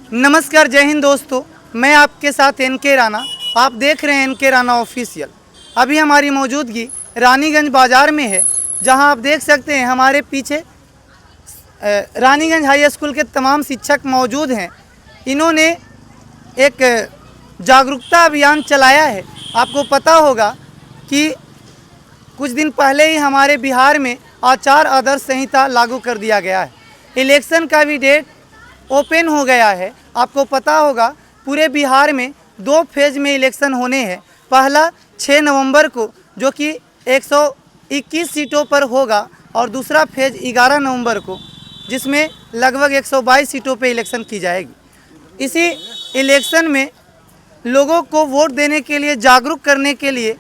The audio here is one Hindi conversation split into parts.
नमस्कार, जय हिंद दोस्तों। मैं आपके साथ एनके राणा। आप देख रहे हैं एनके राणा ऑफिशियल। अभी हमारी मौजूदगी रानीगंज बाज़ार में है, जहां आप देख सकते हैं हमारे पीछे रानीगंज हाई स्कूल के तमाम शिक्षक मौजूद हैं। इन्होंने एक जागरूकता अभियान चलाया है। आपको पता होगा कि कुछ दिन पहले ही हमारे बिहार में आचार आदर्श संहिता लागू कर दिया गया है। इलेक्शन का भी डेट ओपन हो गया है। आपको पता होगा पूरे बिहार में 2 फेज़ में इलेक्शन होने हैं। पहला 6 नवंबर को, जो कि 121 सीटों पर होगा, और दूसरा फेज़ 11 नवंबर को, जिसमें लगभग 122 सीटों पर इलेक्शन की जाएगी। इसी इलेक्शन में लोगों को वोट देने के लिए जागरूक करने के लिए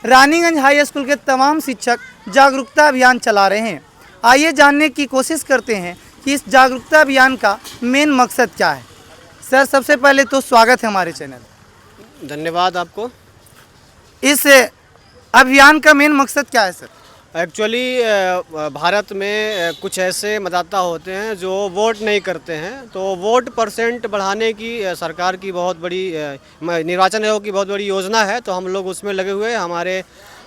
रानीगंज हाई स्कूल के तमाम शिक्षक जागरूकता अभियान चला रहे हैं। आइए जानने की कोशिश करते हैं कि इस जागरूकता अभियान का मेन मकसद क्या है। सर, सबसे पहले तो स्वागत है हमारे चैनल। धन्यवाद आपको। इस अभियान का मेन मकसद क्या है सर? एक्चुअली भारत में कुछ ऐसे मतदाता होते हैं जो वोट नहीं करते हैं, तो वोट परसेंट बढ़ाने की सरकार की बहुत बड़ी निर्वाचन आयोग की बहुत बड़ी योजना है। तो हम लोग उसमें लगे हुए हैं। हमारे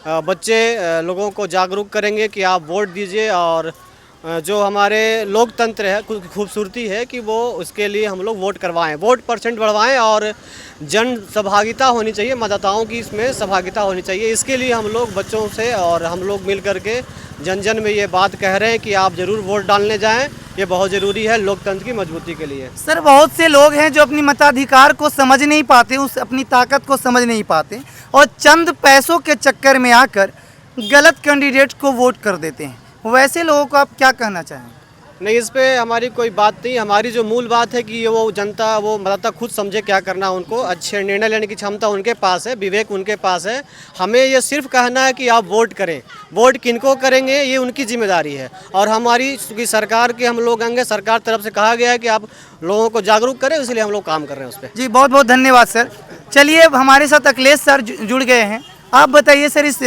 बच्चे लोगों को जागरूक करेंगे कि आप वोट दीजिए, और जो हमारे लोकतंत्र है, खूबसूरती है कि वो उसके लिए हम लोग वोट करवाएं, वोट परसेंट बढ़वाएं, और जन सहभागिता होनी चाहिए, मतदाताओं की इसमें सहभागिता होनी चाहिए। इसके लिए हम लोग बच्चों से और हम लोग मिल करके जन जन में ये बात कह रहे हैं कि आप ज़रूर वोट डालने जाएं। ये बहुत ज़रूरी है लोकतंत्र की मजबूती के लिए। सर, बहुत से लोग हैं जो अपनी मताधिकार को समझ नहीं पाते, उस अपनी ताकत को समझ नहीं पाते, और चंद पैसों के चक्कर में आकर गलत कैंडिडेट को वोट कर देते हैं। वैसे लोगों को आप क्या कहना चाहेंगे? नहीं, इस पे हमारी कोई बात नहीं। हमारी जो मूल बात है कि वो जनता, वो मतदाता खुद समझे क्या करना है। उनको अच्छे निर्णय लेने की क्षमता उनके पास है, विवेक उनके पास है। हमें ये सिर्फ कहना है कि आप वोट करें। वोट किनको करेंगे ये उनकी जिम्मेदारी है, और हमारी चूँकि सरकार के हम लोग अंग, सरकार तरफ से कहा गया है कि आप लोगों को जागरूक करें, इसलिए हम लोग काम कर रहे हैं उस पर। जी, बहुत बहुत धन्यवाद सर। चलिए, अब हमारे साथ अखिलेश सर जुड़ गए हैं। आप बताइए सर, इस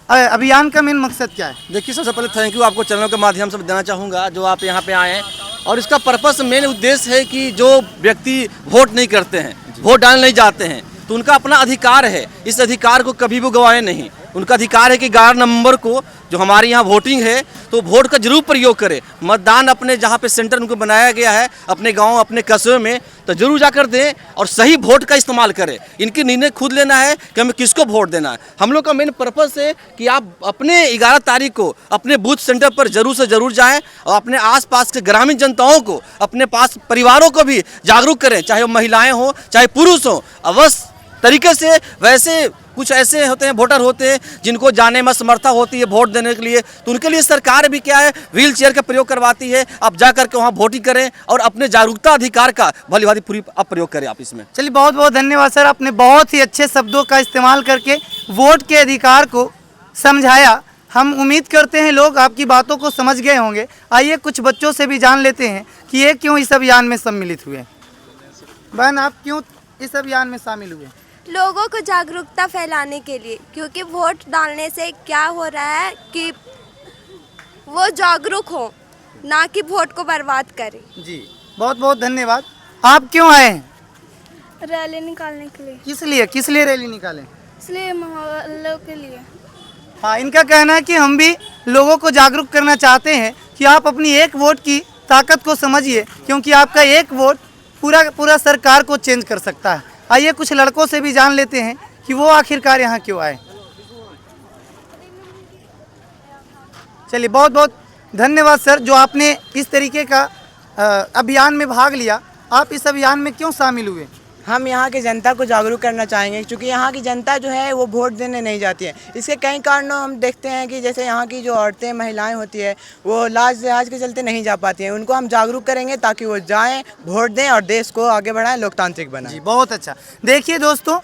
अभियान का मेन मकसद क्या है? देखिए, सबसे पहले थैंक यू आपको चैनल के माध्यम से देना चाहूँगा जो आप यहाँ पे आए हैं। और इसका पर्पस, मेन उद्देश्य है कि जो व्यक्ति वोट नहीं करते हैं, वोट डालने नहीं जाते हैं, तो उनका अपना अधिकार है। इस अधिकार को कभी भी गंवाएं नहीं। उनका अधिकार है कि 11 नवंबर को जो हमारे यहाँ वोटिंग है, तो वोट का जरूर प्रयोग करें। मतदान अपने जहाँ पे सेंटर उनको बनाया गया है, अपने गांव, अपने कस्बे में, तो जरूर जाकर दें और सही वोट का इस्तेमाल करें। इनकी निर्णय खुद लेना है कि हमें किसको वोट देना है। हम लोग का मेन पर्पस है कि आप अपने 11 तारीख को अपने बूथ सेंटर पर जरूर से जरूर जाएं, और अपने आसपास के ग्रामीण जनताओं को, अपने पास परिवारों को भी जागरूक करें, चाहे वो महिलाएं हों चाहे पुरुष हों। अवश्य तरीके से, वैसे कुछ ऐसे होते हैं, वोटर होते हैं जिनको जाने में असमर्था होती है वोट देने के लिए, तो उनके लिए सरकार भी क्या है, व्हील चेयर का प्रयोग करवाती है। आप जा करके वहाँ वोटिंग करें और अपने जागरूकता अधिकार का भली भांति पूरी आप प्रयोग करें आप इसमें। चलिए, बहुत बहुत धन्यवाद सर। आपने बहुत ही अच्छे शब्दों का इस्तेमाल करके वोट के अधिकार को समझाया। हम उम्मीद करते हैं लोग आपकी बातों को समझ गए होंगे। आइए कुछ बच्चों से भी जान लेते हैं कि ये क्यों इस अभियान में सम्मिलित हुए। बहन, आप क्यों इस अभियान में शामिल हुए? लोगों को जागरूकता फैलाने के लिए, क्योंकि वोट डालने से क्या हो रहा है कि वो जागरूक हो, ना कि वोट को बर्बाद करें। जी, बहुत बहुत धन्यवाद। आप क्यों आए हैं? रैली निकालने के लिए। किस लिए रैली निकालें? इसलिए मोहल्लों के लिए। हाँ, इनका कहना है कि हम भी लोगों को जागरूक करना चाहते हैं कि आप अपनी एक वोट की ताकत को समझिए, क्योंकि आपका एक वोट पूरा सरकार को चेंज कर सकता है। आइए कुछ लड़कों से भी जान लेते हैं कि वो आखिरकार यहाँ क्यों आए। चलिए, बहुत बहुत धन्यवाद सर, जो आपने इस तरीके का अभियान में भाग लिया। आप इस अभियान में क्यों शामिल हुए? हम यहाँ की जनता को जागरूक करना चाहेंगे, क्योंकि यहाँ की जनता जो है वो वोट देने नहीं जाती है। इसके कई कारणों हम देखते हैं कि जैसे यहाँ की जो औरतें, महिलाएं होती है, वो लाज लिहाज के चलते नहीं जा पाती हैं। उनको हम जागरूक करेंगे ताकि वो जाएं, वोट दें और देश को आगे बढ़ाएं, लोकतांत्रिक बनाएं। जी, बहुत अच्छा। देखिए दोस्तों,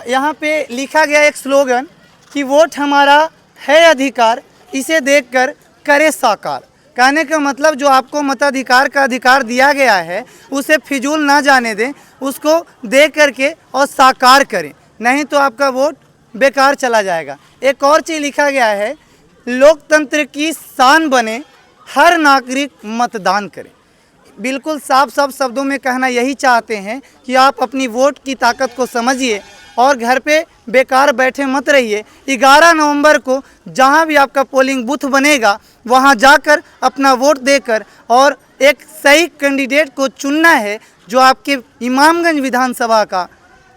यहाँ पे लिखा गया एक स्लोगन कि वोट हमारा है अधिकार, इसे देखकर करे साकार। कहने का मतलब, जो आपको मताधिकार का अधिकार दिया गया है उसे फिजूल ना जाने दें, उसको दे करके और साकार करें, नहीं तो आपका वोट बेकार चला जाएगा। एक और चीज़ लिखा गया है, लोकतंत्र की शान बने हर नागरिक मतदान करे। बिल्कुल साफ साफ शब्दों में कहना यही चाहते हैं कि आप अपनी वोट की ताकत को समझिए और घर पे बेकार बैठे मत रहिए। 11 नवंबर को जहां भी आपका पोलिंग बूथ बनेगा वहां जाकर अपना वोट देकर और एक सही कैंडिडेट को चुनना है जो आपके इमामगंज विधानसभा का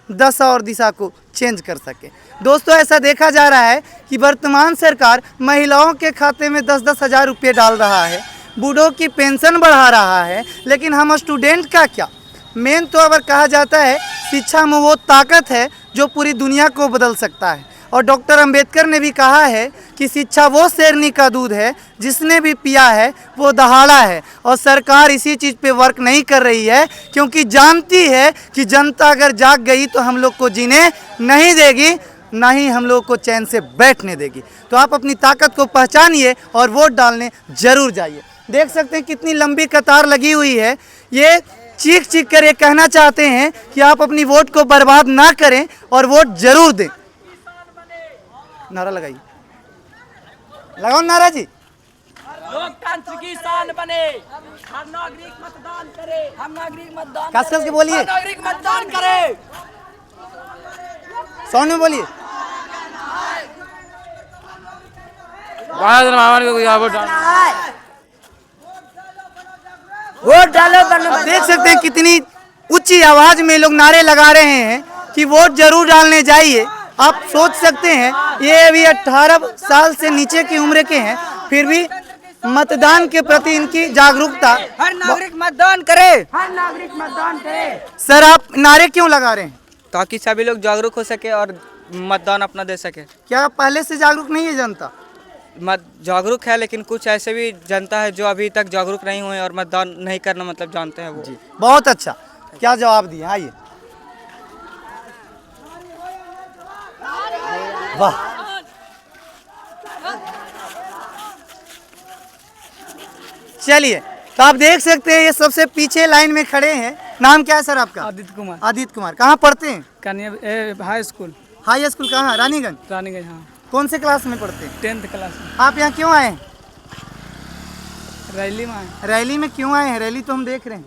दशा और दिशा को चेंज कर सके। दोस्तों, ऐसा देखा जा रहा है कि वर्तमान सरकार महिलाओं के खाते में 10-10 हज़ार रुपये डाल रहा है, बूढ़ों की पेंशन बढ़ा रहा है, लेकिन हम स्टूडेंट का क्या? मेन तो अगर कहा जाता है शिक्षा में वो ताकत है जो पूरी दुनिया को बदल सकता है। और डॉक्टर अंबेडकर ने भी कहा है कि शिक्षा वो शेरनी का दूध है जिसने भी पिया है वो दहाड़ा है। और सरकार इसी चीज़ पे वर्क नहीं कर रही है क्योंकि जानती है कि जनता अगर जाग गई तो हम लोग को जीने नहीं देगी, ना ही हम लोग को चैन से बैठने देगी। तो आप अपनी ताकत को पहचानिए और वोट डालने जरूर जाइए। देख सकते हैं कितनी लंबी कतार लगी हुई है। ये चीख चीख कर ये कहना चाहते हैं कि आप अपनी वोट को बर्बाद ना करें और वोट जरूर दें। नारा लगाइए, लगाओ नारा जी। लोकतंत्र की शान बने, हर नागरिक मतदान करे, हम नागरिक मतदान कस कस के बोलिए, हर नागरिक मतदान करे, साउंड में बोलिए। वोट डालो। आप देख सकते हैं कितनी ऊंची आवाज में लोग नारे लगा रहे हैं कि वोट जरूर डालने जाइए। आप सोच सकते हैं ये अभी 18 साल से नीचे की उम्र के हैं, फिर भी मतदान के प्रति इनकी जागरूकता। हर नागरिक मतदान करे, हर नागरिक मतदान करे। सर, आप नारे क्यों लगा रहे हैं? ताकि सभी लोग जागरूक हो सके और मतदान अपना दे सके। क्या पहले से जागरूक नहीं है जनता? जागरूक है, लेकिन कुछ ऐसे भी जनता है जो अभी तक जागरूक नहीं हुए और मतदान नहीं करना मतलब जानते हैं वो। जी, बहुत अच्छा, क्या जवाब दिए। आइए, वाह। चलिए, तो आप देख सकते हैं ये सबसे पीछे लाइन में खड़े हैं। नाम क्या है सर आपका? आदित्य कुमार, आदित्य कुमार। कहाँ पढ़ते हैं? कन्या हाई स्कूल, हाई स्कूल कहाँ? रानीगंज। रानीगंज। हाँ, कौन से क्लास में पढ़ते हैं? 10th क्लास में। आप यहाँ क्यों आए हैं? रैली में आए। रैली में क्यों आए हैं? रैली तो हम देख रहे हैं।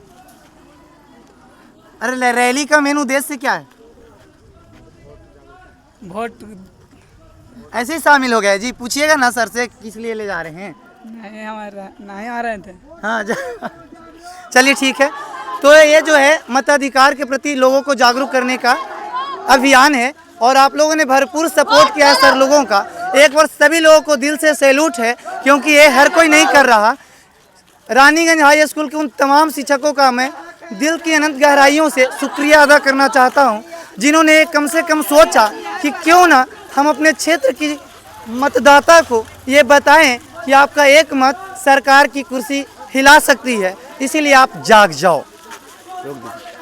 अरे रैली का मेन उद्देश्य क्या है? वोट ऐसे ही शामिल हो गए जी? पूछिएगा ना सर से किस लिए ले जा रहे हैं। नहीं आ रहे थे। हाँ, चलिए ठीक है। तो ये जो है मताधिकार के प्रति लोगों को जागरूक करने का अभियान है और आप लोगों ने भरपूर सपोर्ट किया है सर लोगों का। एक बार सभी लोगों को दिल से सैल्यूट है क्योंकि ये हर कोई नहीं कर रहा। रानीगंज हाई स्कूल के उन तमाम शिक्षकों का मैं दिल की अनंत गहराइयों से शुक्रिया अदा करना चाहता हूँ जिन्होंने कम से कम सोचा कि क्यों ना हम अपने क्षेत्र की मतदाता को ये बताएं कि आपका एक मत सरकार की कुर्सी हिला सकती है, इसीलिए आप जाग जाओ।